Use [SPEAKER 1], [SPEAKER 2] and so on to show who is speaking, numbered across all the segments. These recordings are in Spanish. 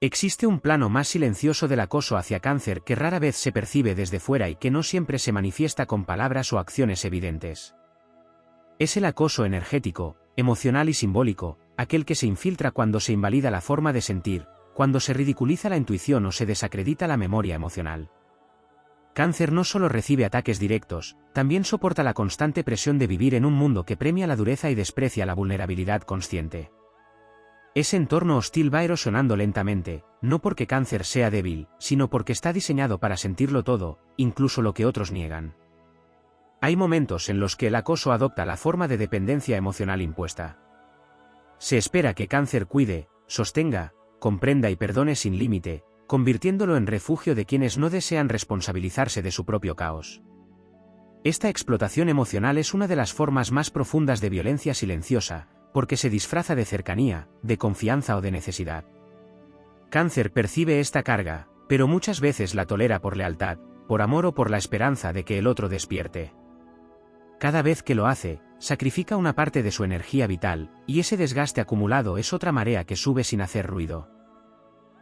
[SPEAKER 1] Existe un plano más silencioso del acoso hacia Cáncer que rara vez se percibe desde fuera y que no siempre se manifiesta con palabras o acciones evidentes. Es el acoso energético, emocional y simbólico, aquel que se infiltra cuando se invalida la forma de sentir, cuando se ridiculiza la intuición o se desacredita la memoria emocional. Cáncer no solo recibe ataques directos, también soporta la constante presión de vivir en un mundo que premia la dureza y desprecia la vulnerabilidad consciente. Ese entorno hostil va erosionando lentamente, no porque Cáncer sea débil, sino porque está diseñado para sentirlo todo, incluso lo que otros niegan. Hay momentos en los que el acoso adopta la forma de dependencia emocional impuesta. Se espera que Cáncer cuide, sostenga, comprenda y perdone sin límite, convirtiéndolo en refugio de quienes no desean responsabilizarse de su propio caos. Esta explotación emocional es una de las formas más profundas de violencia silenciosa, porque se disfraza de cercanía, de confianza o de necesidad. Cáncer percibe esta carga, pero muchas veces la tolera por lealtad, por amor o por la esperanza de que el otro despierte. Cada vez que lo hace, sacrifica una parte de su energía vital, y ese desgaste acumulado es otra marea que sube sin hacer ruido.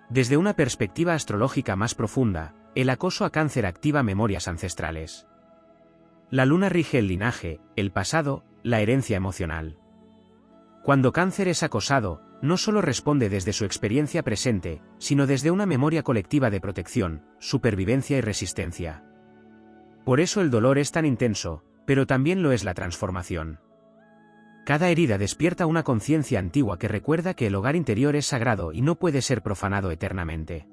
[SPEAKER 1] Desde una perspectiva astrológica más profunda, el acoso a Cáncer activa memorias ancestrales. La luna rige el linaje, el pasado, la herencia emocional. Cuando Cáncer es acosado, no solo responde desde su experiencia presente, sino desde una memoria colectiva de protección, supervivencia y resistencia. Por eso el dolor es tan intenso, pero también lo es la transformación. Cada herida despierta una conciencia antigua que recuerda que el hogar interior es sagrado y no puede ser profanado eternamente.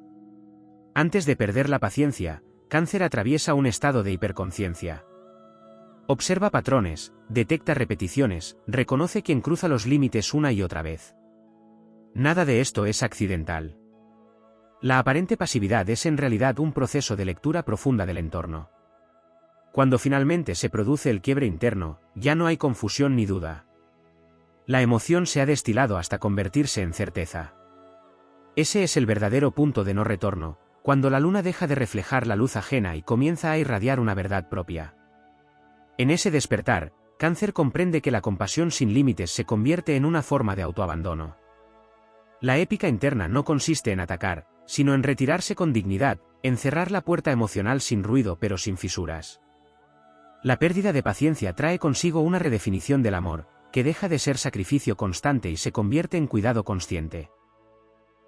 [SPEAKER 1] Antes de perder la paciencia, Cáncer atraviesa un estado de hiperconciencia. Observa patrones, detecta repeticiones, reconoce quien cruza los límites una y otra vez. Nada de esto es accidental. La aparente pasividad es en realidad un proceso de lectura profunda del entorno. Cuando finalmente se produce el quiebre interno, ya no hay confusión ni duda. La emoción se ha destilado hasta convertirse en certeza. Ese es el verdadero punto de no retorno, cuando la luna deja de reflejar la luz ajena y comienza a irradiar una verdad propia. En ese despertar, Cáncer comprende que la compasión sin límites se convierte en una forma de autoabandono. La épica interna no consiste en atacar, sino en retirarse con dignidad, en cerrar la puerta emocional sin ruido pero sin fisuras. La pérdida de paciencia trae consigo una redefinición del amor, que deja de ser sacrificio constante y se convierte en cuidado consciente.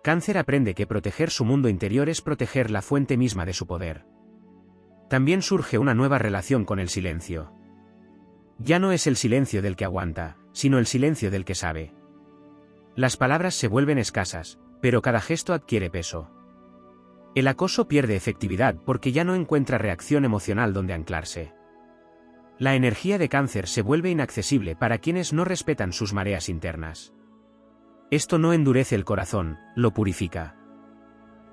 [SPEAKER 1] Cáncer aprende que proteger su mundo interior es proteger la fuente misma de su poder. También surge una nueva relación con el silencio. Ya no es el silencio del que aguanta, sino el silencio del que sabe. Las palabras se vuelven escasas, pero cada gesto adquiere peso. El acoso pierde efectividad porque ya no encuentra reacción emocional donde anclarse. La energía de Cáncer se vuelve inaccesible para quienes no respetan sus mareas internas. Esto no endurece el corazón, lo purifica.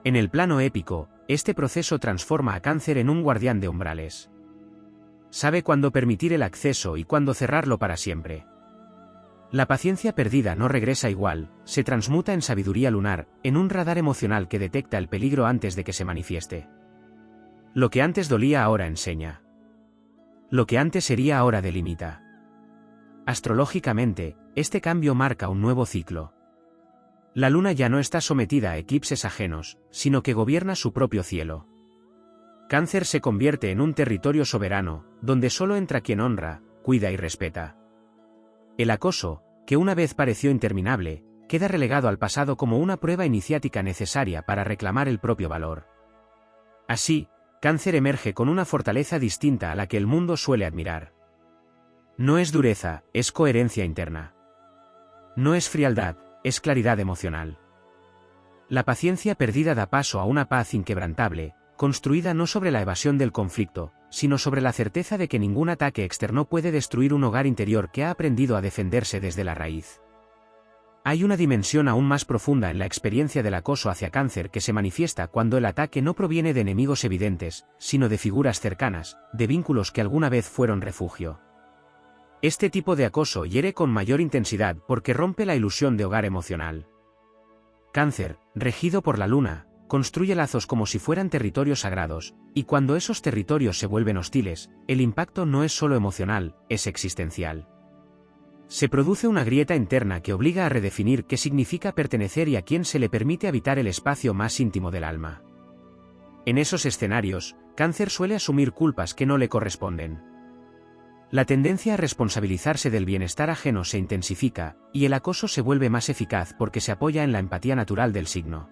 [SPEAKER 1] En el plano épico, este proceso transforma a Cáncer en un guardián de umbrales. Sabe cuándo permitir el acceso y cuándo cerrarlo para siempre. La paciencia perdida no regresa igual, se transmuta en sabiduría lunar, en un radar emocional que detecta el peligro antes de que se manifieste. Lo que antes dolía ahora enseña. Lo que antes hería ahora delimita. Astrológicamente, este cambio marca un nuevo ciclo. La luna ya no está sometida a eclipses ajenos, sino que gobierna su propio cielo. Cáncer se convierte en un territorio soberano, donde solo entra quien honra, cuida y respeta. El acoso, que una vez pareció interminable, queda relegado al pasado como una prueba iniciática necesaria para reclamar el propio valor. Así, Cáncer emerge con una fortaleza distinta a la que el mundo suele admirar. No es dureza, es coherencia interna. No es frialdad, es claridad emocional. La paciencia perdida da paso a una paz inquebrantable, construida no sobre la evasión del conflicto, sino sobre la certeza de que ningún ataque externo puede destruir un hogar interior que ha aprendido a defenderse desde la raíz. Hay una dimensión aún más profunda en la experiencia del acoso hacia Cáncer que se manifiesta cuando el ataque no proviene de enemigos evidentes, sino de figuras cercanas, de vínculos que alguna vez fueron refugio. Este tipo de acoso hiere con mayor intensidad porque rompe la ilusión de hogar emocional. Cáncer, regido por la luna, construye lazos como si fueran territorios sagrados, y cuando esos territorios se vuelven hostiles, el impacto no es solo emocional, es existencial. Se produce una grieta interna que obliga a redefinir qué significa pertenecer y a quién se le permite habitar el espacio más íntimo del alma. En esos escenarios, Cáncer suele asumir culpas que no le corresponden. La tendencia a responsabilizarse del bienestar ajeno se intensifica, y el acoso se vuelve más eficaz porque se apoya en la empatía natural del signo.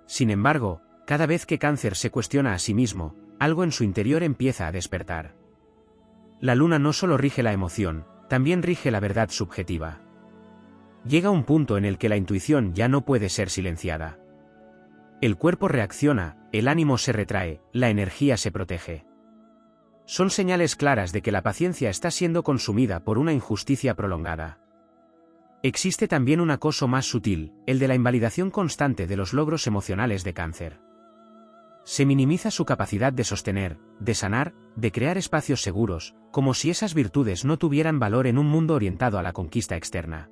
[SPEAKER 1] Sin embargo, cada vez que Cáncer se cuestiona a sí mismo, algo en su interior empieza a despertar. La luna no solo rige la emoción, también rige la verdad subjetiva. Llega un punto en el que la intuición ya no puede ser silenciada. El cuerpo reacciona, el ánimo se retrae, la energía se protege. Son señales claras de que la paciencia está siendo consumida por una injusticia prolongada. Existe también un acoso más sutil, el de la invalidación constante de los logros emocionales de Cáncer. Se minimiza su capacidad de sostener, de sanar, de crear espacios seguros, como si esas virtudes no tuvieran valor en un mundo orientado a la conquista externa.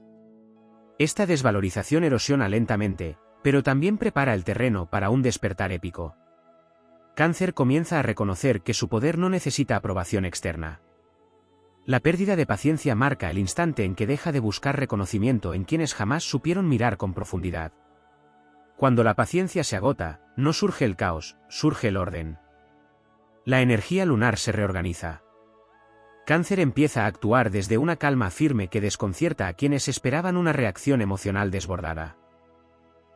[SPEAKER 1] Esta desvalorización erosiona lentamente, pero también prepara el terreno para un despertar épico. Cáncer comienza a reconocer que su poder no necesita aprobación externa. La pérdida de paciencia marca el instante en que deja de buscar reconocimiento en quienes jamás supieron mirar con profundidad. Cuando la paciencia se agota, no surge el caos, surge el orden. La energía lunar se reorganiza. Cáncer empieza a actuar desde una calma firme que desconcierta a quienes esperaban una reacción emocional desbordada.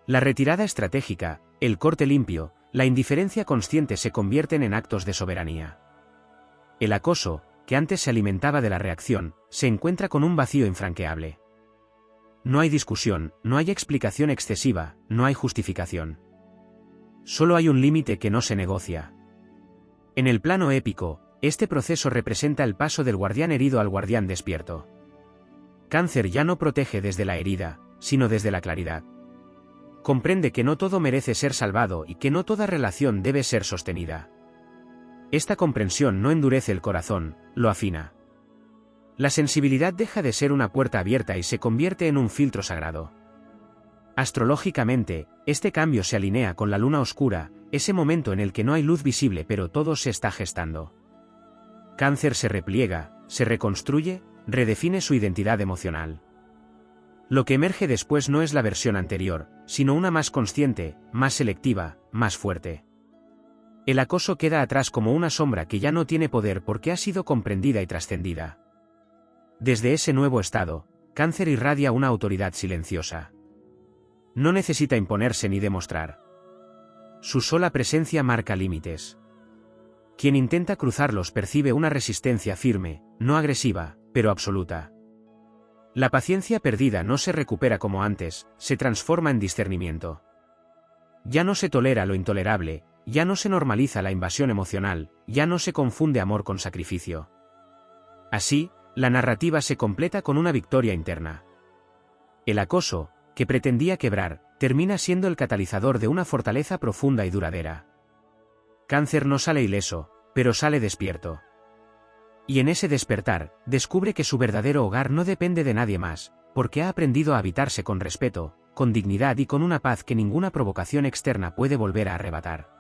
[SPEAKER 1] La retirada estratégica, el corte limpio, la indiferencia consciente se convierten en actos de soberanía. El acoso, que antes se alimentaba de la reacción, se encuentra con un vacío infranqueable. No hay discusión, no hay explicación excesiva, no hay justificación. Solo hay un límite que no se negocia. En el plano épico, este proceso representa el paso del guardián herido al guardián despierto. Cáncer ya no protege desde la herida, sino desde la claridad. Comprende que no todo merece ser salvado y que no toda relación debe ser sostenida. Esta comprensión no endurece el corazón, lo afina. La sensibilidad deja de ser una puerta abierta y se convierte en un filtro sagrado. Astrológicamente, este cambio se alinea con la luna oscura, ese momento en el que no hay luz visible pero todo se está gestando. Cáncer se repliega, se reconstruye, redefine su identidad emocional. Lo que emerge después no es la versión anterior, sino una más consciente, más selectiva, más fuerte. El acoso queda atrás como una sombra que ya no tiene poder porque ha sido comprendida y trascendida. Desde ese nuevo estado, Cáncer irradia una autoridad silenciosa. No necesita imponerse ni demostrar. Su sola presencia marca límites. Quien intenta cruzarlos percibe una resistencia firme, no agresiva, pero absoluta. La paciencia perdida no se recupera como antes, se transforma en discernimiento. Ya no se tolera lo intolerable, ya no se normaliza la invasión emocional, ya no se confunde amor con sacrificio. Así, la narrativa se completa con una victoria interna. El acoso, que pretendía quebrar, termina siendo el catalizador de una fortaleza profunda y duradera. Cáncer no sale ileso, pero sale despierto. Y en ese despertar, descubre que su verdadero hogar no depende de nadie más, porque ha aprendido a habitarse con respeto, con dignidad y con una paz que ninguna provocación externa puede volver a arrebatar.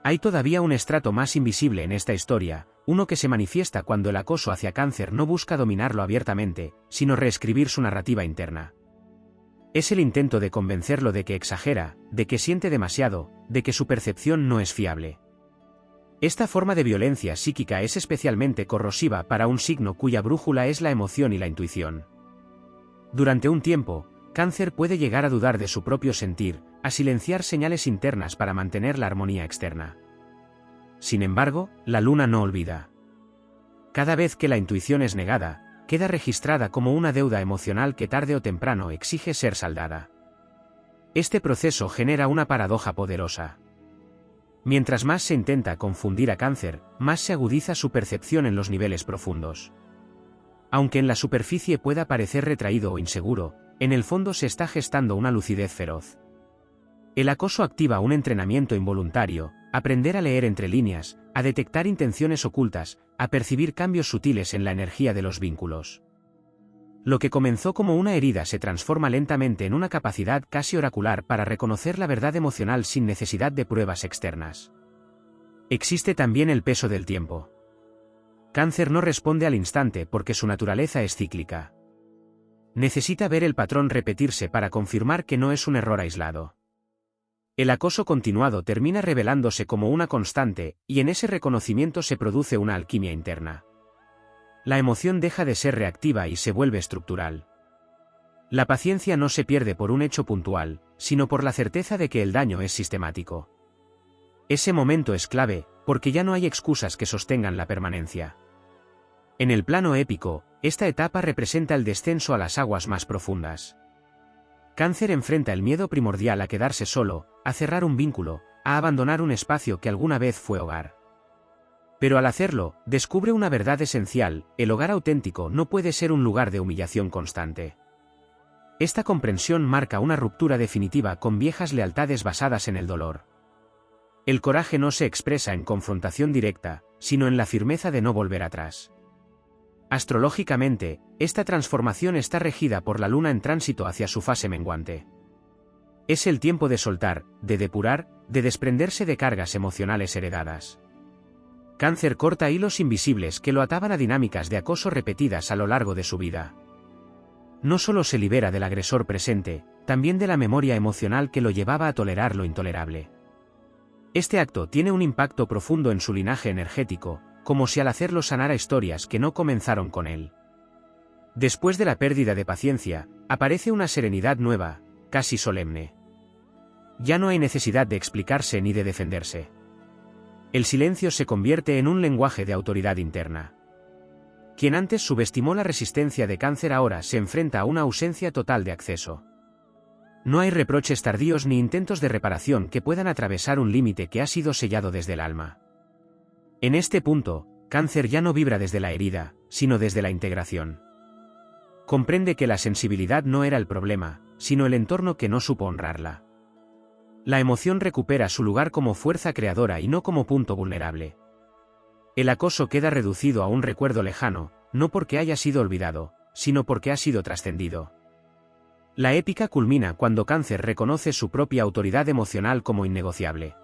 [SPEAKER 1] Hay todavía un estrato más invisible en esta historia, uno que se manifiesta cuando el acoso hacia Cáncer no busca dominarlo abiertamente, sino reescribir su narrativa interna. Es el intento de convencerlo de que exagera, de que siente demasiado, de que su percepción no es fiable. Esta forma de violencia psíquica es especialmente corrosiva para un signo cuya brújula es la emoción y la intuición. Durante un tiempo, Cáncer puede llegar a dudar de su propio sentir, a silenciar señales internas para mantener la armonía externa. Sin embargo, la luna no olvida. Cada vez que la intuición es negada, queda registrada como una deuda emocional que tarde o temprano exige ser saldada. Este proceso genera una paradoja poderosa. Mientras más se intenta confundir a Cáncer, más se agudiza su percepción en los niveles profundos. Aunque en la superficie pueda parecer retraído o inseguro, en el fondo se está gestando una lucidez feroz. El acoso activa un entrenamiento involuntario, aprender a leer entre líneas, a detectar intenciones ocultas, a percibir cambios sutiles en la energía de los vínculos. Lo que comenzó como una herida se transforma lentamente en una capacidad casi oracular para reconocer la verdad emocional sin necesidad de pruebas externas. Existe también el peso del tiempo. Cáncer no responde al instante porque su naturaleza es cíclica. Necesita ver el patrón repetirse para confirmar que no es un error aislado. El acoso continuado termina revelándose como una constante, y en ese reconocimiento se produce una alquimia interna. La emoción deja de ser reactiva y se vuelve estructural. La paciencia no se pierde por un hecho puntual, sino por la certeza de que el daño es sistemático. Ese momento es clave, porque ya no hay excusas que sostengan la permanencia. En el plano épico, esta etapa representa el descenso a las aguas más profundas. Cáncer enfrenta el miedo primordial a quedarse solo, a cerrar un vínculo, a abandonar un espacio que alguna vez fue hogar. Pero al hacerlo, descubre una verdad esencial: el hogar auténtico no puede ser un lugar de humillación constante. Esta comprensión marca una ruptura definitiva con viejas lealtades basadas en el dolor. El coraje no se expresa en confrontación directa, sino en la firmeza de no volver atrás. Astrológicamente, esta transformación está regida por la luna en tránsito hacia su fase menguante. Es el tiempo de soltar, de depurar, de desprenderse de cargas emocionales heredadas. Cáncer corta hilos invisibles que lo ataban a dinámicas de acoso repetidas a lo largo de su vida. No solo se libera del agresor presente, también de la memoria emocional que lo llevaba a tolerar lo intolerable. Este acto tiene un impacto profundo en su linaje energético, como si al hacerlo sanara historias que no comenzaron con él. Después de la pérdida de paciencia, aparece una serenidad nueva, casi solemne. Ya no hay necesidad de explicarse ni de defenderse. El silencio se convierte en un lenguaje de autoridad interna. Quien antes subestimó la resistencia de Cáncer ahora se enfrenta a una ausencia total de acceso. No hay reproches tardíos ni intentos de reparación que puedan atravesar un límite que ha sido sellado desde el alma. En este punto, Cáncer ya no vibra desde la herida, sino desde la integración. Comprende que la sensibilidad no era el problema, sino el entorno que no supo honrarla. La emoción recupera su lugar como fuerza creadora y no como punto vulnerable. El acoso queda reducido a un recuerdo lejano, no porque haya sido olvidado, sino porque ha sido trascendido. La épica culmina cuando Cáncer reconoce su propia autoridad emocional como innegociable.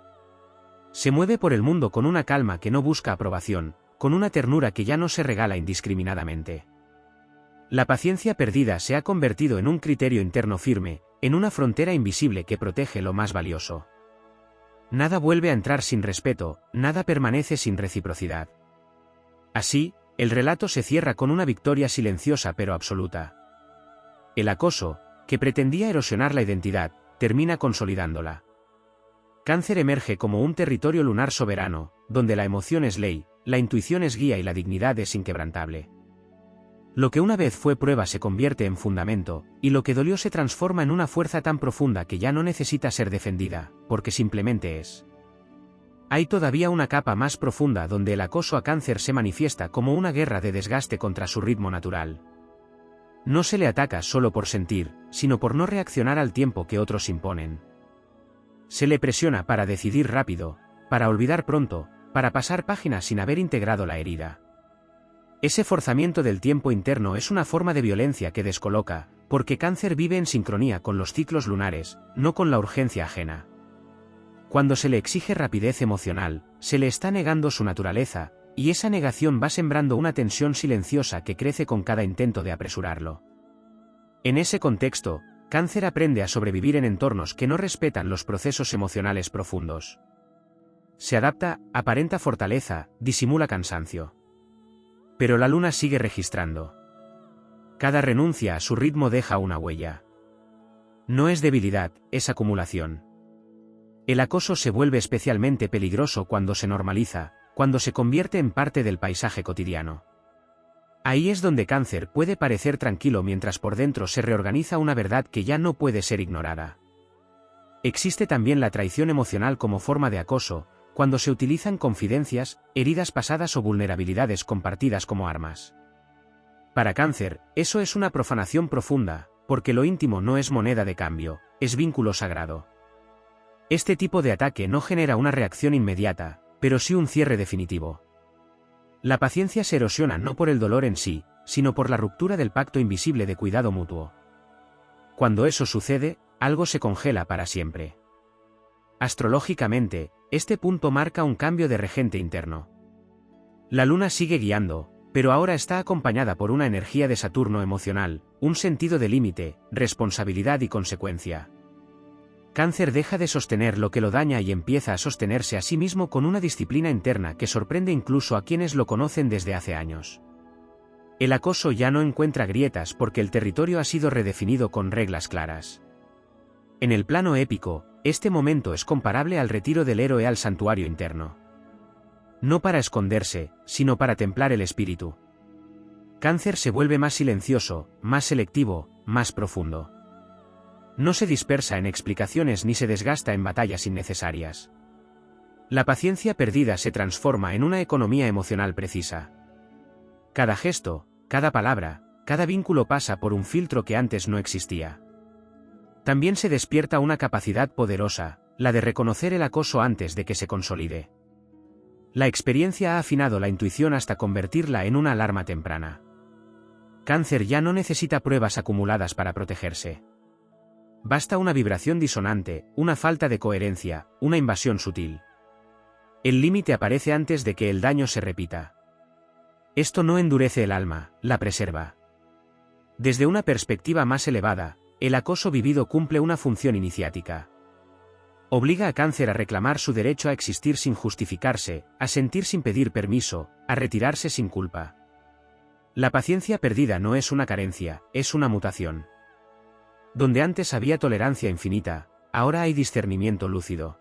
[SPEAKER 1] Se mueve por el mundo con una calma que no busca aprobación, con una ternura que ya no se regala indiscriminadamente. La paciencia perdida se ha convertido en un criterio interno firme, en una frontera invisible que protege lo más valioso. Nada vuelve a entrar sin respeto, nada permanece sin reciprocidad. Así, el relato se cierra con una victoria silenciosa pero absoluta. El acoso, que pretendía erosionar la identidad, termina consolidándola. Cáncer emerge como un territorio lunar soberano, donde la emoción es ley, la intuición es guía y la dignidad es inquebrantable. Lo que una vez fue prueba se convierte en fundamento, y lo que dolió se transforma en una fuerza tan profunda que ya no necesita ser defendida, porque simplemente es. Hay todavía una capa más profunda donde el acoso a Cáncer se manifiesta como una guerra de desgaste contra su ritmo natural. No se le ataca solo por sentir, sino por no reaccionar al tiempo que otros imponen. Se le presiona para decidir rápido, para olvidar pronto, para pasar páginas sin haber integrado la herida. Ese forzamiento del tiempo interno es una forma de violencia que descoloca, porque Cáncer vive en sincronía con los ciclos lunares, no con la urgencia ajena. Cuando se le exige rapidez emocional, se le está negando su naturaleza, y esa negación va sembrando una tensión silenciosa que crece con cada intento de apresurarlo. En ese contexto, Cáncer aprende a sobrevivir en entornos que no respetan los procesos emocionales profundos. Se adapta, aparenta fortaleza, disimula cansancio. Pero la luna sigue registrando. Cada renuncia a su ritmo deja una huella. No es debilidad, es acumulación. El acoso se vuelve especialmente peligroso cuando se normaliza, cuando se convierte en parte del paisaje cotidiano. Ahí es donde Cáncer puede parecer tranquilo mientras por dentro se reorganiza una verdad que ya no puede ser ignorada. Existe también la traición emocional como forma de acoso, cuando se utilizan confidencias, heridas pasadas o vulnerabilidades compartidas como armas. Para Cáncer, eso es una profanación profunda, porque lo íntimo no es moneda de cambio, es vínculo sagrado. Este tipo de ataque no genera una reacción inmediata, pero sí un cierre definitivo. La paciencia se erosiona no por el dolor en sí, sino por la ruptura del pacto invisible de cuidado mutuo. Cuando eso sucede, algo se congela para siempre. Astrológicamente, este punto marca un cambio de regente interno. La luna sigue guiando, pero ahora está acompañada por una energía de Saturno emocional, un sentido de límite, responsabilidad y consecuencia. Cáncer deja de sostener lo que lo daña y empieza a sostenerse a sí mismo con una disciplina interna que sorprende incluso a quienes lo conocen desde hace años. El acoso ya no encuentra grietas porque el territorio ha sido redefinido con reglas claras. En el plano épico, este momento es comparable al retiro del héroe al santuario interno. No para esconderse, sino para templar el espíritu. Cáncer se vuelve más silencioso, más selectivo, más profundo. No se dispersa en explicaciones ni se desgasta en batallas innecesarias. La paciencia perdida se transforma en una economía emocional precisa. Cada gesto, cada palabra, cada vínculo pasa por un filtro que antes no existía. También se despierta una capacidad poderosa, la de reconocer el acoso antes de que se consolide. La experiencia ha afinado la intuición hasta convertirla en una alarma temprana. Cáncer ya no necesita pruebas acumuladas para protegerse. Basta una vibración disonante, una falta de coherencia, una invasión sutil. El límite aparece antes de que el daño se repita. Esto no endurece el alma, la preserva. Desde una perspectiva más elevada, el acoso vivido cumple una función iniciática. Obliga a Cáncer a reclamar su derecho a existir sin justificarse, a sentir sin pedir permiso, a retirarse sin culpa. La paciencia perdida no es una carencia, es una mutación. Donde antes había tolerancia infinita, ahora hay discernimiento lúcido.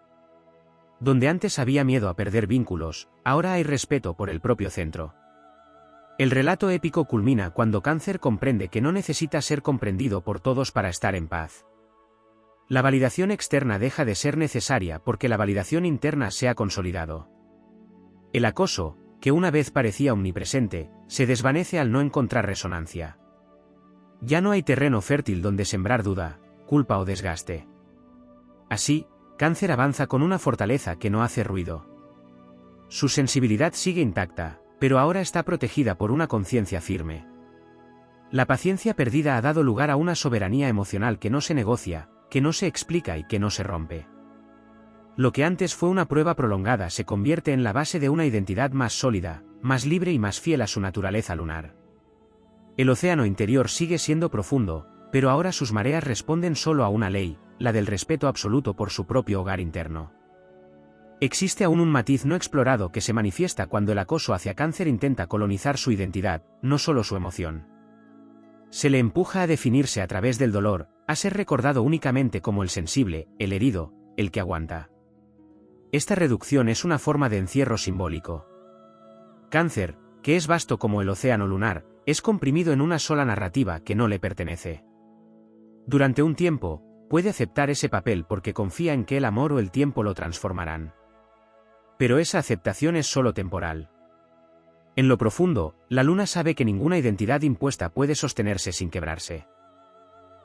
[SPEAKER 1] Donde antes había miedo a perder vínculos, ahora hay respeto por el propio centro. El relato épico culmina cuando Cáncer comprende que no necesita ser comprendido por todos para estar en paz. La validación externa deja de ser necesaria porque la validación interna se ha consolidado. El acoso, que una vez parecía omnipresente, se desvanece al no encontrar resonancia. Ya no hay terreno fértil donde sembrar duda, culpa o desgaste. Así, Cáncer avanza con una fortaleza que no hace ruido. Su sensibilidad sigue intacta, pero ahora está protegida por una conciencia firme. La paciencia perdida ha dado lugar a una soberanía emocional que no se negocia, que no se explica y que no se rompe. Lo que antes fue una prueba prolongada se convierte en la base de una identidad más sólida, más libre y más fiel a su naturaleza lunar. El océano interior sigue siendo profundo, pero ahora sus mareas responden solo a una ley, la del respeto absoluto por su propio hogar interno. Existe aún un matiz no explorado que se manifiesta cuando el acoso hacia Cáncer intenta colonizar su identidad, no solo su emoción. Se le empuja a definirse a través del dolor, a ser recordado únicamente como el sensible, el herido, el que aguanta. Esta reducción es una forma de encierro simbólico. Cáncer, que es vasto como el océano lunar, es comprimido en una sola narrativa que no le pertenece. Durante un tiempo, puede aceptar ese papel porque confía en que el amor o el tiempo lo transformarán. Pero esa aceptación es solo temporal. En lo profundo, la luna sabe que ninguna identidad impuesta puede sostenerse sin quebrarse.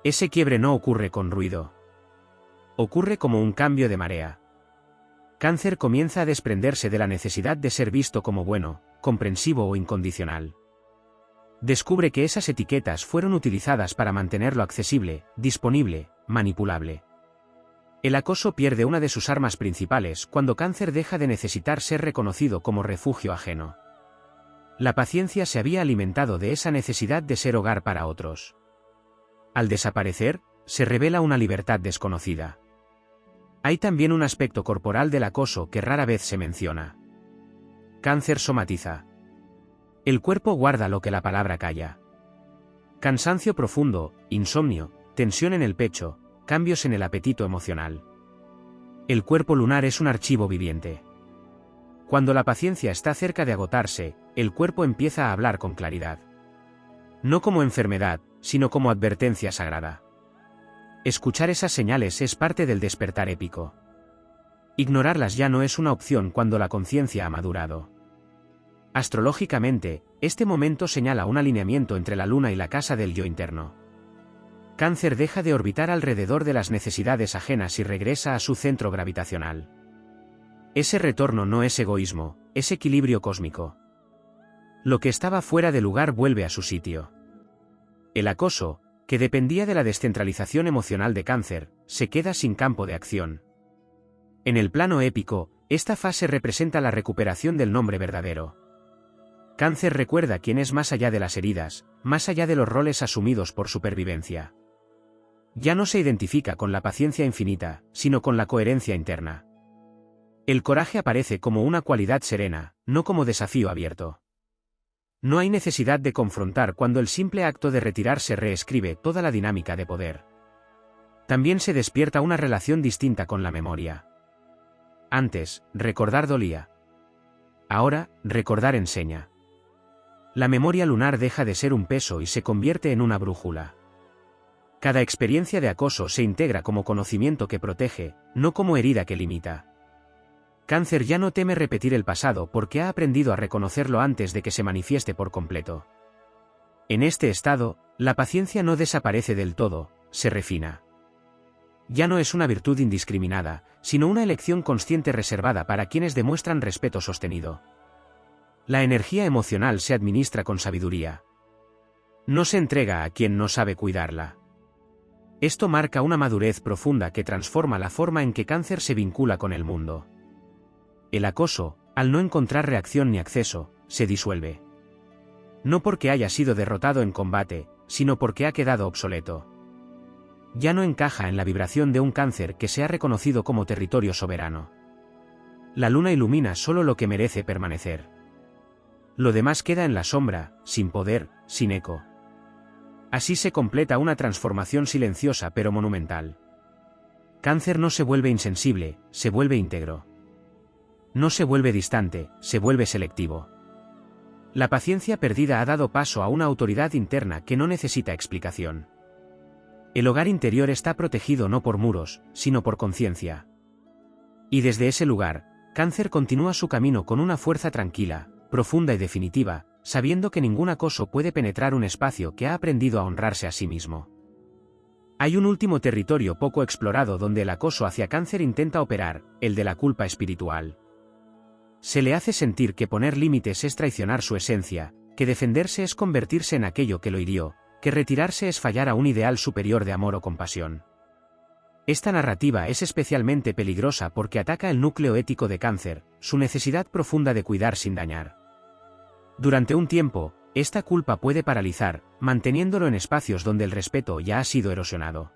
[SPEAKER 1] Ese quiebre no ocurre con ruido. Ocurre como un cambio de marea. Cáncer comienza a desprenderse de la necesidad de ser visto como bueno, comprensivo o incondicional. Descubre que esas etiquetas fueron utilizadas para mantenerlo accesible, disponible, manipulable. El acoso pierde una de sus armas principales cuando Cáncer deja de necesitar ser reconocido como refugio ajeno. La paciencia se había alimentado de esa necesidad de ser hogar para otros. Al desaparecer, se revela una libertad desconocida. Hay también un aspecto corporal del acoso que rara vez se menciona. Cáncer somatiza. El cuerpo guarda lo que la palabra calla. Cansancio profundo, insomnio, tensión en el pecho, cambios en el apetito emocional. El cuerpo lunar es un archivo viviente. Cuando la paciencia está cerca de agotarse, el cuerpo empieza a hablar con claridad. No como enfermedad, sino como advertencia sagrada. Escuchar esas señales es parte del despertar épico. Ignorarlas ya no es una opción cuando la conciencia ha madurado. Astrológicamente, este momento señala un alineamiento entre la luna y la casa del yo interno. Cáncer deja de orbitar alrededor de las necesidades ajenas y regresa a su centro gravitacional. Ese retorno no es egoísmo, es equilibrio cósmico. Lo que estaba fuera de lugar vuelve a su sitio. El acoso, que dependía de la descentralización emocional de Cáncer, se queda sin campo de acción. En el plano épico, esta fase representa la recuperación del nombre verdadero. Cáncer recuerda quién es más allá de las heridas, más allá de los roles asumidos por supervivencia. Ya no se identifica con la paciencia infinita, sino con la coherencia interna. El coraje aparece como una cualidad serena, no como desafío abierto. No hay necesidad de confrontar cuando el simple acto de retirarse reescribe toda la dinámica de poder. También se despierta una relación distinta con la memoria. Antes, recordar dolía. Ahora, recordar enseña. La memoria lunar deja de ser un peso y se convierte en una brújula. Cada experiencia de acoso se integra como conocimiento que protege, no como herida que limita. Cáncer ya no teme repetir el pasado porque ha aprendido a reconocerlo antes de que se manifieste por completo. En este estado, la paciencia no desaparece del todo, se refina. Ya no es una virtud indiscriminada, sino una elección consciente reservada para quienes demuestran respeto sostenido. La energía emocional se administra con sabiduría. No se entrega a quien no sabe cuidarla. Esto marca una madurez profunda que transforma la forma en que Cáncer se vincula con el mundo. El acoso, al no encontrar reacción ni acceso, se disuelve. No porque haya sido derrotado en combate, sino porque ha quedado obsoleto. Ya no encaja en la vibración de un Cáncer que se ha reconocido como territorio soberano. La luna ilumina solo lo que merece permanecer. Lo demás queda en la sombra, sin poder, sin eco. Así se completa una transformación silenciosa pero monumental. Cáncer no se vuelve insensible, se vuelve íntegro. No se vuelve distante, se vuelve selectivo. La paciencia perdida ha dado paso a una autoridad interna que no necesita explicación. El hogar interior está protegido no por muros, sino por conciencia. Y desde ese lugar, Cáncer continúa su camino con una fuerza tranquila, profunda y definitiva, sabiendo que ningún acoso puede penetrar un espacio que ha aprendido a honrarse a sí mismo. Hay un último territorio poco explorado donde el acoso hacia Cáncer intenta operar, el de la culpa espiritual. Se le hace sentir que poner límites es traicionar su esencia, que defenderse es convertirse en aquello que lo hirió, que retirarse es fallar a un ideal superior de amor o compasión. Esta narrativa es especialmente peligrosa porque ataca el núcleo ético de Cáncer, su necesidad profunda de cuidar sin dañar. Durante un tiempo, esta culpa puede paralizar, manteniéndolo en espacios donde el respeto ya ha sido erosionado.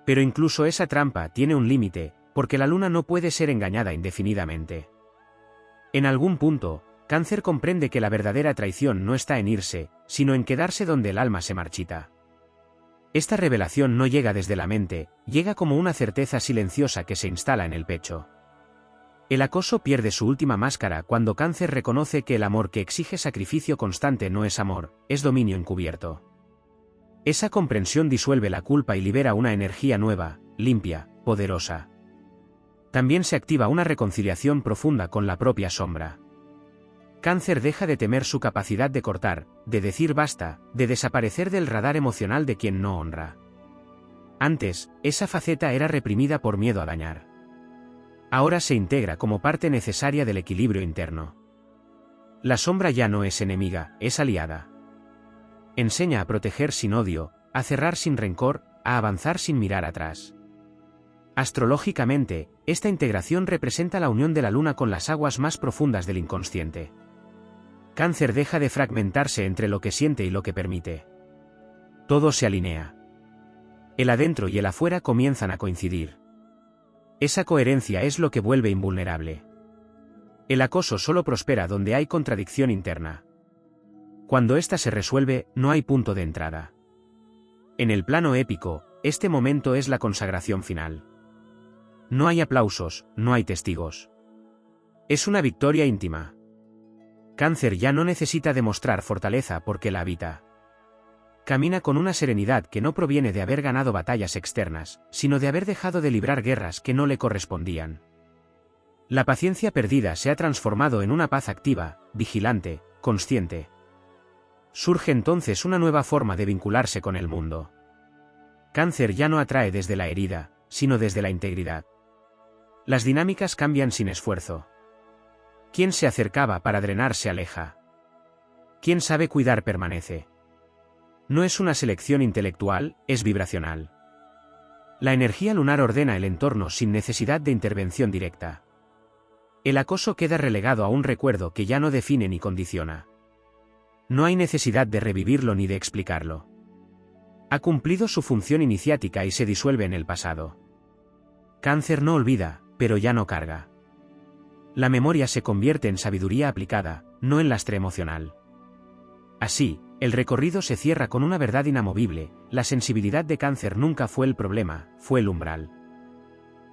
[SPEAKER 1] Pero incluso esa trampa tiene un límite, porque la luna no puede ser engañada indefinidamente. En algún punto, Cáncer comprende que la verdadera traición no está en irse, sino en quedarse donde el alma se marchita. Esta revelación no llega desde la mente, llega como una certeza silenciosa que se instala en el pecho. El acoso pierde su última máscara cuando Cáncer reconoce que el amor que exige sacrificio constante no es amor, es dominio encubierto. Esa comprensión disuelve la culpa y libera una energía nueva, limpia, poderosa. También se activa una reconciliación profunda con la propia sombra. Cáncer deja de temer su capacidad de cortar, de decir basta, de desaparecer del radar emocional de quien no honra. Antes, esa faceta era reprimida por miedo a dañar. Ahora se integra como parte necesaria del equilibrio interno. La sombra ya no es enemiga, es aliada. Enseña a proteger sin odio, a cerrar sin rencor, a avanzar sin mirar atrás. Astrológicamente, esta integración representa la unión de la luna con las aguas más profundas del inconsciente. Cáncer deja de fragmentarse entre lo que siente y lo que permite. Todo se alinea. El adentro y el afuera comienzan a coincidir. Esa coherencia es lo que vuelve invulnerable. El acoso solo prospera donde hay contradicción interna. Cuando ésta se resuelve, no hay punto de entrada. En el plano épico, este momento es la consagración final. No hay aplausos, no hay testigos. Es una victoria íntima. Cáncer ya no necesita demostrar fortaleza porque la habita. Camina con una serenidad que no proviene de haber ganado batallas externas, sino de haber dejado de librar guerras que no le correspondían. La paciencia perdida se ha transformado en una paz activa, vigilante, consciente. Surge entonces una nueva forma de vincularse con el mundo. Cáncer ya no atrae desde la herida, sino desde la integridad. Las dinámicas cambian sin esfuerzo. Quien se acercaba para drenar se aleja. Quien sabe cuidar permanece. No es una selección intelectual, es vibracional. La energía lunar ordena el entorno sin necesidad de intervención directa. El acoso queda relegado a un recuerdo que ya no define ni condiciona. No hay necesidad de revivirlo ni de explicarlo. Ha cumplido su función iniciática y se disuelve en el pasado. Cáncer no olvida, pero ya no carga. La memoria se convierte en sabiduría aplicada, no en lastre emocional. Así, el recorrido se cierra con una verdad inamovible: la sensibilidad de Cáncer nunca fue el problema, fue el umbral.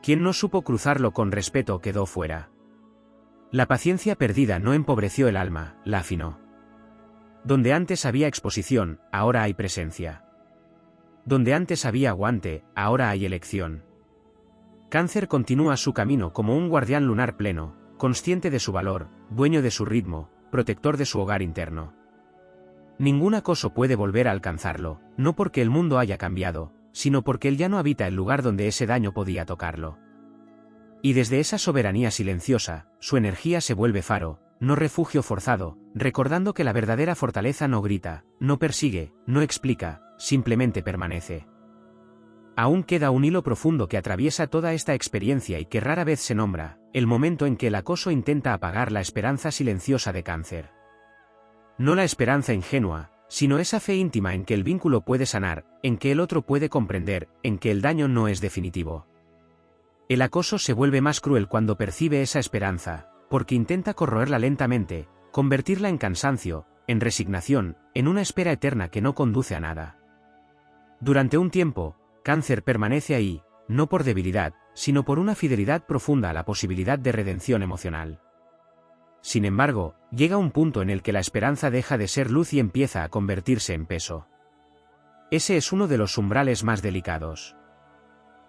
[SPEAKER 1] Quien no supo cruzarlo con respeto quedó fuera. La paciencia perdida no empobreció el alma, la afinó. Donde antes había exposición, ahora hay presencia. Donde antes había aguante, ahora hay elección. Cáncer continúa su camino como un guardián lunar pleno, consciente de su valor, dueño de su ritmo, protector de su hogar interno. Ningún acoso puede volver a alcanzarlo, no porque el mundo haya cambiado, sino porque él ya no habita el lugar donde ese daño podía tocarlo. Y desde esa soberanía silenciosa, su energía se vuelve faro, no refugio forzado, recordando que la verdadera fortaleza no grita, no persigue, no explica, simplemente permanece. Aún queda un hilo profundo que atraviesa toda esta experiencia y que rara vez se nombra: el momento en que el acoso intenta apagar la esperanza silenciosa de Cáncer. No la esperanza ingenua, sino esa fe íntima en que el vínculo puede sanar, en que el otro puede comprender, en que el daño no es definitivo. El acoso se vuelve más cruel cuando percibe esa esperanza, porque intenta corroerla lentamente, convertirla en cansancio, en resignación, en una espera eterna que no conduce a nada. Durante un tiempo, Cáncer permanece ahí, no por debilidad, sino por una fidelidad profunda a la posibilidad de redención emocional. Sin embargo, llega un punto en el que la esperanza deja de ser luz y empieza a convertirse en peso. Ese es uno de los umbrales más delicados.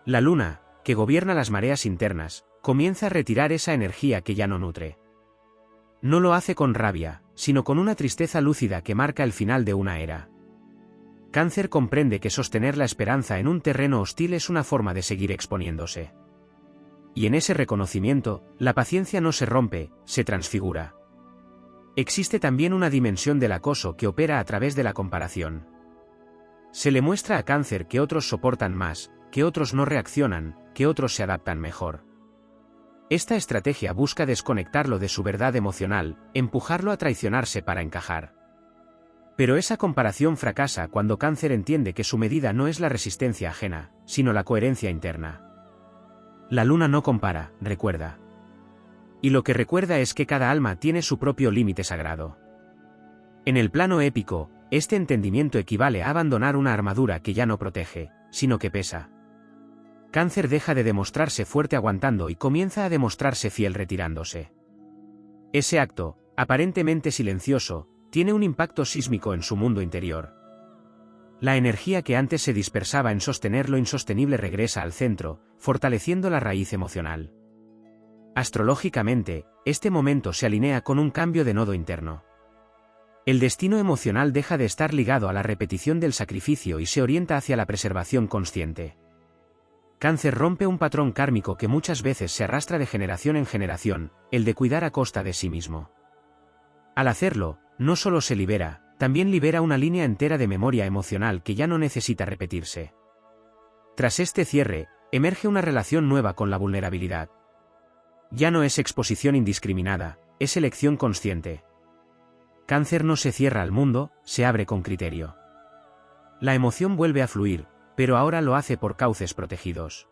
[SPEAKER 1] La luna, que gobierna las mareas internas, comienza a retirar esa energía que ya no nutre. No lo hace con rabia, sino con una tristeza lúcida que marca el final de una era. Cáncer comprende que sostener la esperanza en un terreno hostil es una forma de seguir exponiéndose. Y en ese reconocimiento, la paciencia no se rompe, se transfigura. Existe también una dimensión del acoso que opera a través de la comparación. Se le muestra a Cáncer que otros soportan más, que otros no reaccionan, que otros se adaptan mejor. Esta estrategia busca desconectarlo de su verdad emocional, empujarlo a traicionarse para encajar. Pero esa comparación fracasa cuando Cáncer entiende que su medida no es la resistencia ajena, sino la coherencia interna. La luna no compara, recuerda. Y lo que recuerda es que cada alma tiene su propio límite sagrado. En el plano épico, este entendimiento equivale a abandonar una armadura que ya no protege, sino que pesa. Cáncer deja de demostrarse fuerte aguantando y comienza a demostrarse fiel retirándose. Ese acto, aparentemente silencioso, tiene un impacto sísmico en su mundo interior. La energía que antes se dispersaba en sostener lo insostenible regresa al centro, fortaleciendo la raíz emocional. Astrológicamente, este momento se alinea con un cambio de nodo interno. El destino emocional deja de estar ligado a la repetición del sacrificio y se orienta hacia la preservación consciente. Cáncer rompe un patrón kármico que muchas veces se arrastra de generación en generación, el de cuidar a costa de sí mismo. Al hacerlo, no solo se libera, también libera una línea entera de memoria emocional que ya no necesita repetirse. Tras este cierre, emerge una relación nueva con la vulnerabilidad. Ya no es exposición indiscriminada, es elección consciente. Cáncer no se cierra al mundo, se abre con criterio. La emoción vuelve a fluir, pero ahora lo hace por cauces protegidos.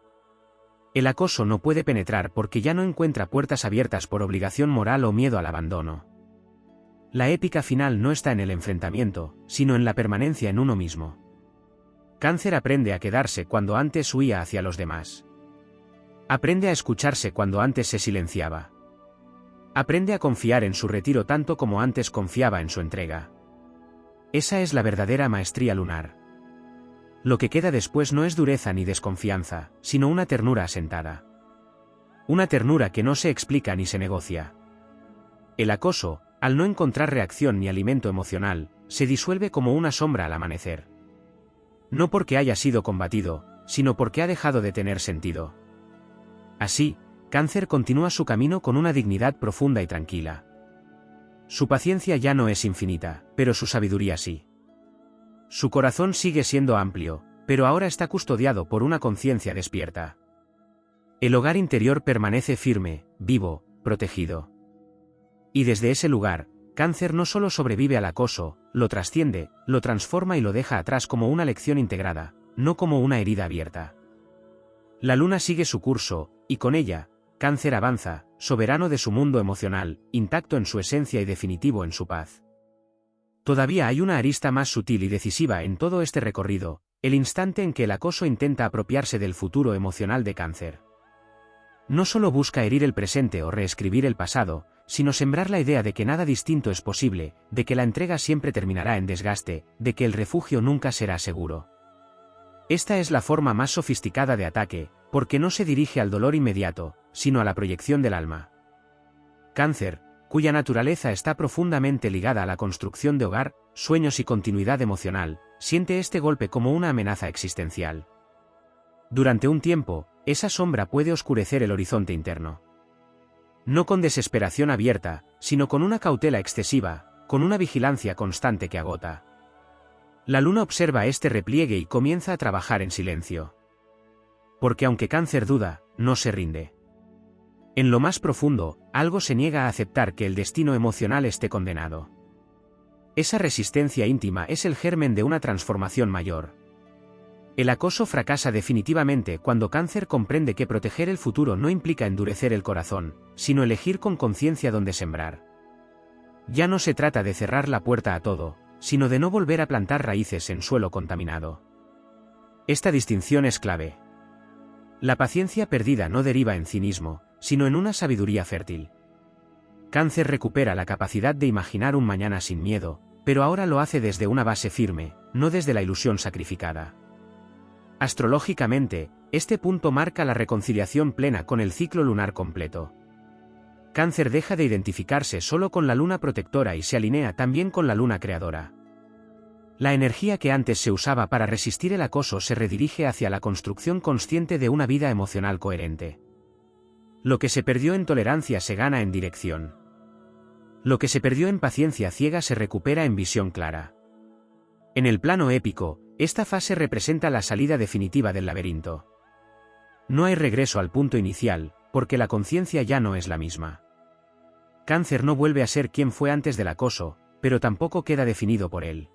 [SPEAKER 1] El acoso no puede penetrar porque ya no encuentra puertas abiertas por obligación moral o miedo al abandono. La épica final no está en el enfrentamiento, sino en la permanencia en uno mismo. Cáncer aprende a quedarse cuando antes huía hacia los demás. Aprende a escucharse cuando antes se silenciaba. Aprende a confiar en su retiro tanto como antes confiaba en su entrega. Esa es la verdadera maestría lunar. Lo que queda después no es dureza ni desconfianza, sino una ternura asentada. Una ternura que no se explica ni se negocia. El acoso, al no encontrar reacción ni alimento emocional, se disuelve como una sombra al amanecer. No porque haya sido combatido, sino porque ha dejado de tener sentido. Así, Cáncer continúa su camino con una dignidad profunda y tranquila. Su paciencia ya no es infinita, pero su sabiduría sí. Su corazón sigue siendo amplio, pero ahora está custodiado por una conciencia despierta. El hogar interior permanece firme, vivo, protegido. Y desde ese lugar, Cáncer no solo sobrevive al acoso, lo trasciende, lo transforma y lo deja atrás como una lección integrada, no como una herida abierta. La luna sigue su curso, y con ella, Cáncer avanza, soberano de su mundo emocional, intacto en su esencia y definitivo en su paz. Todavía hay una arista más sutil y decisiva en todo este recorrido, el instante en que el acoso intenta apropiarse del futuro emocional de Cáncer. No solo busca herir el presente o reescribir el pasado, sino sembrar la idea de que nada distinto es posible, de que la entrega siempre terminará en desgaste, de que el refugio nunca será seguro. Esta es la forma más sofisticada de ataque, porque no se dirige al dolor inmediato, sino a la proyección del alma. Cáncer, cuya naturaleza está profundamente ligada a la construcción de hogar, sueños y continuidad emocional, siente este golpe como una amenaza existencial. Durante un tiempo, esa sombra puede oscurecer el horizonte interno. No con desesperación abierta, sino con una cautela excesiva, con una vigilancia constante que agota. La luna observa este repliegue y comienza a trabajar en silencio. Porque aunque Cáncer duda, no se rinde. En lo más profundo, algo se niega a aceptar que el destino emocional esté condenado. Esa resistencia íntima es el germen de una transformación mayor. El acoso fracasa definitivamente cuando Cáncer comprende que proteger el futuro no implica endurecer el corazón, sino elegir con conciencia dónde sembrar. Ya no se trata de cerrar la puerta a todo, sino de no volver a plantar raíces en suelo contaminado. Esta distinción es clave. La paciencia perdida no deriva en cinismo, sino en una sabiduría fértil. Cáncer recupera la capacidad de imaginar un mañana sin miedo, pero ahora lo hace desde una base firme, no desde la ilusión sacrificada. Astrológicamente, este punto marca la reconciliación plena con el ciclo lunar completo. Cáncer deja de identificarse solo con la luna protectora y se alinea también con la luna creadora. La energía que antes se usaba para resistir el acoso se redirige hacia la construcción consciente de una vida emocional coherente. Lo que se perdió en tolerancia se gana en dirección. Lo que se perdió en paciencia ciega se recupera en visión clara. En el plano épico, esta fase representa la salida definitiva del laberinto. No hay regreso al punto inicial, porque la conciencia ya no es la misma. Cáncer no vuelve a ser quien fue antes del acoso, pero tampoco queda definido por él.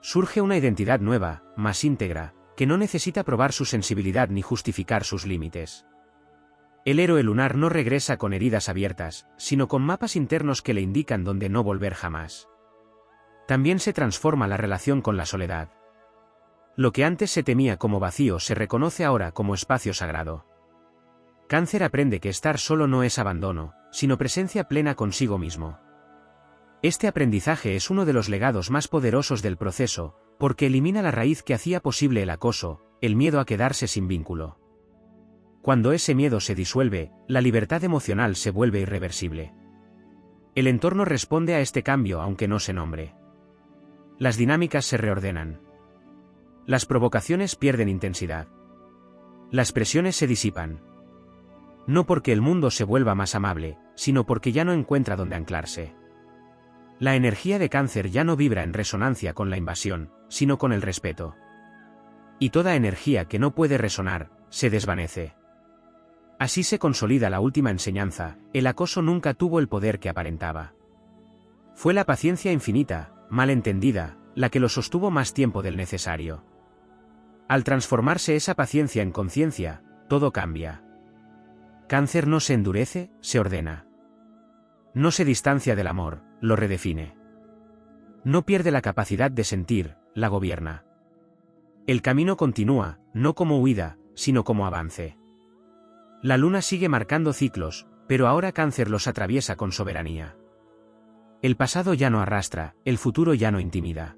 [SPEAKER 1] Surge una identidad nueva, más íntegra, que no necesita probar su sensibilidad ni justificar sus límites. El héroe lunar no regresa con heridas abiertas, sino con mapas internos que le indican dónde no volver jamás. También se transforma la relación con la soledad. Lo que antes se temía como vacío se reconoce ahora como espacio sagrado. Cáncer aprende que estar solo no es abandono, sino presencia plena consigo mismo. Este aprendizaje es uno de los legados más poderosos del proceso, porque elimina la raíz que hacía posible el acoso, el miedo a quedarse sin vínculo. Cuando ese miedo se disuelve, la libertad emocional se vuelve irreversible. El entorno responde a este cambio aunque no se nombre. Las dinámicas se reordenan. Las provocaciones pierden intensidad. Las presiones se disipan. No porque el mundo se vuelva más amable, sino porque ya no encuentra dónde anclarse. La energía de Cáncer ya no vibra en resonancia con la invasión, sino con el respeto. Y toda energía que no puede resonar, se desvanece. Así se consolida la última enseñanza: el acoso nunca tuvo el poder que aparentaba. Fue la paciencia infinita, mal entendida, la que lo sostuvo más tiempo del necesario. Al transformarse esa paciencia en conciencia, todo cambia. Cáncer no se endurece, se ordena. No se distancia del amor, lo redefine. No pierde la capacidad de sentir, la gobierna. El camino continúa, no como huida, sino como avance. La luna sigue marcando ciclos, pero ahora Cáncer los atraviesa con soberanía. El pasado ya no arrastra, el futuro ya no intimida.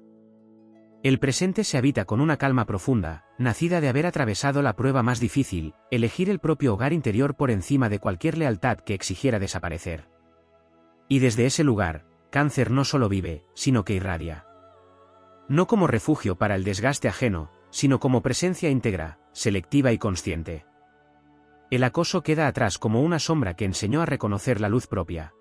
[SPEAKER 1] El presente se habita con una calma profunda, nacida de haber atravesado la prueba más difícil: elegir el propio hogar interior por encima de cualquier lealtad que exigiera desaparecer. Y desde ese lugar, Cáncer no solo vive, sino que irradia. No como refugio para el desgaste ajeno, sino como presencia íntegra, selectiva y consciente. El acoso queda atrás como una sombra que enseñó a reconocer la luz propia.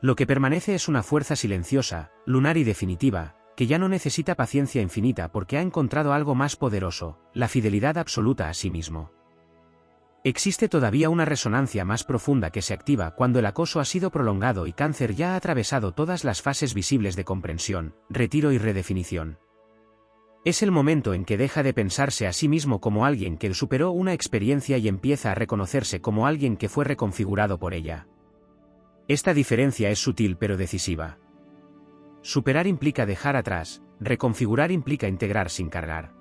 [SPEAKER 1] Lo que permanece es una fuerza silenciosa, lunar y definitiva, que ya no necesita paciencia infinita porque ha encontrado algo más poderoso: la fidelidad absoluta a sí mismo. Existe todavía una resonancia más profunda que se activa cuando el acoso ha sido prolongado y Cáncer ya ha atravesado todas las fases visibles de comprensión, retiro y redefinición. Es el momento en que deja de pensarse a sí mismo como alguien que superó una experiencia y empieza a reconocerse como alguien que fue reconfigurado por ella. Esta diferencia es sutil pero decisiva. Superar implica dejar atrás, reconfigurar implica integrar sin cargar.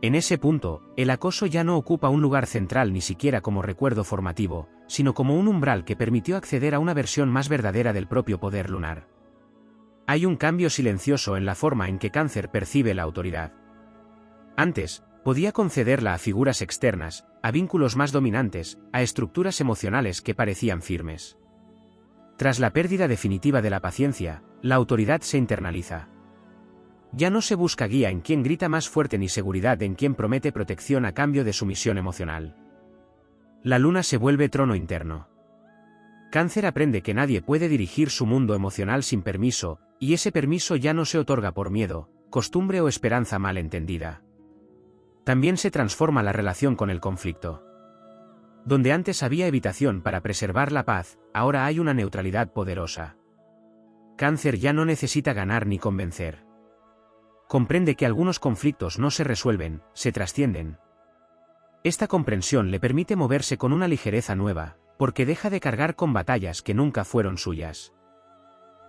[SPEAKER 1] En ese punto, el acoso ya no ocupa un lugar central ni siquiera como recuerdo formativo, sino como un umbral que permitió acceder a una versión más verdadera del propio poder lunar. Hay un cambio silencioso en la forma en que Cáncer percibe la autoridad. Antes, podía concederla a figuras externas, a vínculos más dominantes, a estructuras emocionales que parecían firmes. Tras la pérdida definitiva de la paciencia, la autoridad se internaliza. Ya no se busca guía en quien grita más fuerte ni seguridad en quien promete protección a cambio de sumisión emocional. La luna se vuelve trono interno. Cáncer aprende que nadie puede dirigir su mundo emocional sin permiso, y ese permiso ya no se otorga por miedo, costumbre o esperanza mal entendida. También se transforma la relación con el conflicto. Donde antes había evitación para preservar la paz, ahora hay una neutralidad poderosa. Cáncer ya no necesita ganar ni convencer. Comprende que algunos conflictos no se resuelven, se trascienden. Esta comprensión le permite moverse con una ligereza nueva, porque deja de cargar con batallas que nunca fueron suyas.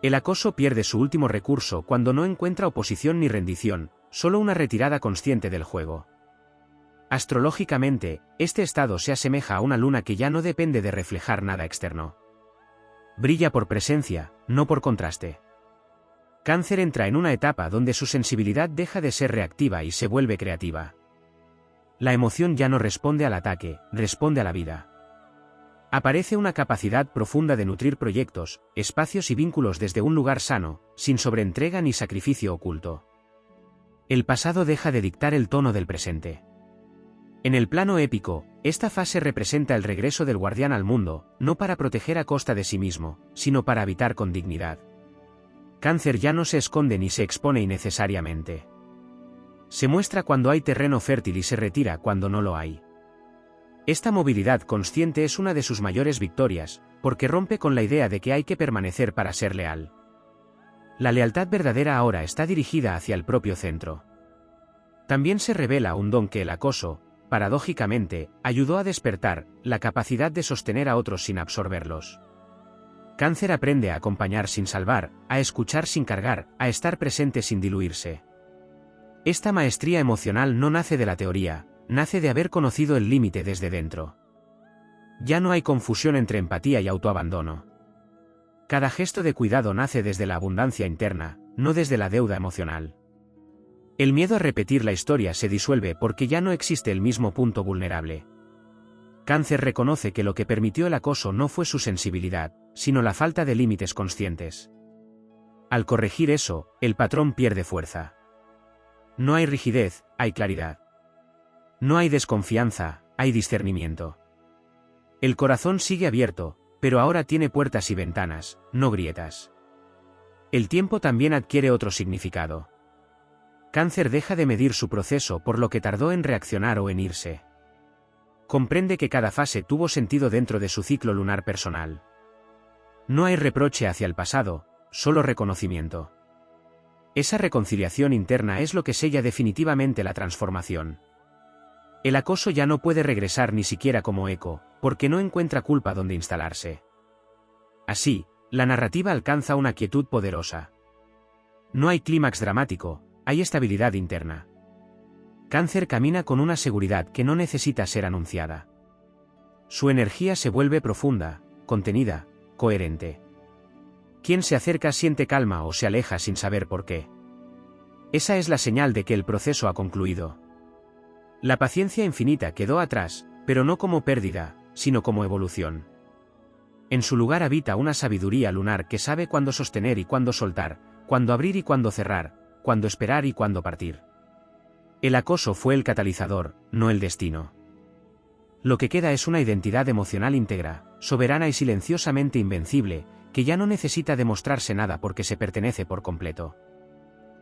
[SPEAKER 1] El acoso pierde su último recurso cuando no encuentra oposición ni rendición, solo una retirada consciente del juego. Astrológicamente, este estado se asemeja a una luna que ya no depende de reflejar nada externo. Brilla por presencia, no por contraste. Cáncer entra en una etapa donde su sensibilidad deja de ser reactiva y se vuelve creativa. La emoción ya no responde al ataque, responde a la vida. Aparece una capacidad profunda de nutrir proyectos, espacios y vínculos desde un lugar sano, sin sobreentrega ni sacrificio oculto. El pasado deja de dictar el tono del presente. En el plano épico, esta fase representa el regreso del guardián al mundo, no para proteger a costa de sí mismo, sino para habitar con dignidad. Cáncer ya no se esconde ni se expone innecesariamente. Se muestra cuando hay terreno fértil y se retira cuando no lo hay. Esta movilidad consciente es una de sus mayores victorias, porque rompe con la idea de que hay que permanecer para ser leal. La lealtad verdadera ahora está dirigida hacia el propio centro. También se revela un don que el acoso, paradójicamente, ayudó a despertar, la capacidad de sostener a otros sin absorberlos. Cáncer aprende a acompañar sin salvar, a escuchar sin cargar, a estar presente sin diluirse. Esta maestría emocional no nace de la teoría, nace de haber conocido el límite desde dentro. Ya no hay confusión entre empatía y autoabandono. Cada gesto de cuidado nace desde la abundancia interna, no desde la deuda emocional. El miedo a repetir la historia se disuelve porque ya no existe el mismo punto vulnerable. Cáncer reconoce que lo que permitió el acoso no fue su sensibilidad, sino la falta de límites conscientes. Al corregir eso, el patrón pierde fuerza. No hay rigidez, hay claridad. No hay desconfianza, hay discernimiento. El corazón sigue abierto, pero ahora tiene puertas y ventanas, no grietas. El tiempo también adquiere otro significado. Cáncer deja de medir su proceso por lo que tardó en reaccionar o en irse. Comprende que cada fase tuvo sentido dentro de su ciclo lunar personal. No hay reproche hacia el pasado, solo reconocimiento. Esa reconciliación interna es lo que sella definitivamente la transformación. El acoso ya no puede regresar ni siquiera como eco, porque no encuentra culpa donde instalarse. Así, la narrativa alcanza una quietud poderosa. No hay clímax dramático, hay estabilidad interna. Cáncer camina con una seguridad que no necesita ser anunciada. Su energía se vuelve profunda, contenida, coherente. Quien se acerca siente calma o se aleja sin saber por qué. Esa es la señal de que el proceso ha concluido. La paciencia infinita quedó atrás, pero no como pérdida, sino como evolución. En su lugar habita una sabiduría lunar que sabe cuándo sostener y cuándo soltar, cuándo abrir y cuándo cerrar, cuándo esperar y cuándo partir. El acoso fue el catalizador, no el destino. Lo que queda es una identidad emocional íntegra, soberana y silenciosamente invencible, que ya no necesita demostrarse nada porque se pertenece por completo.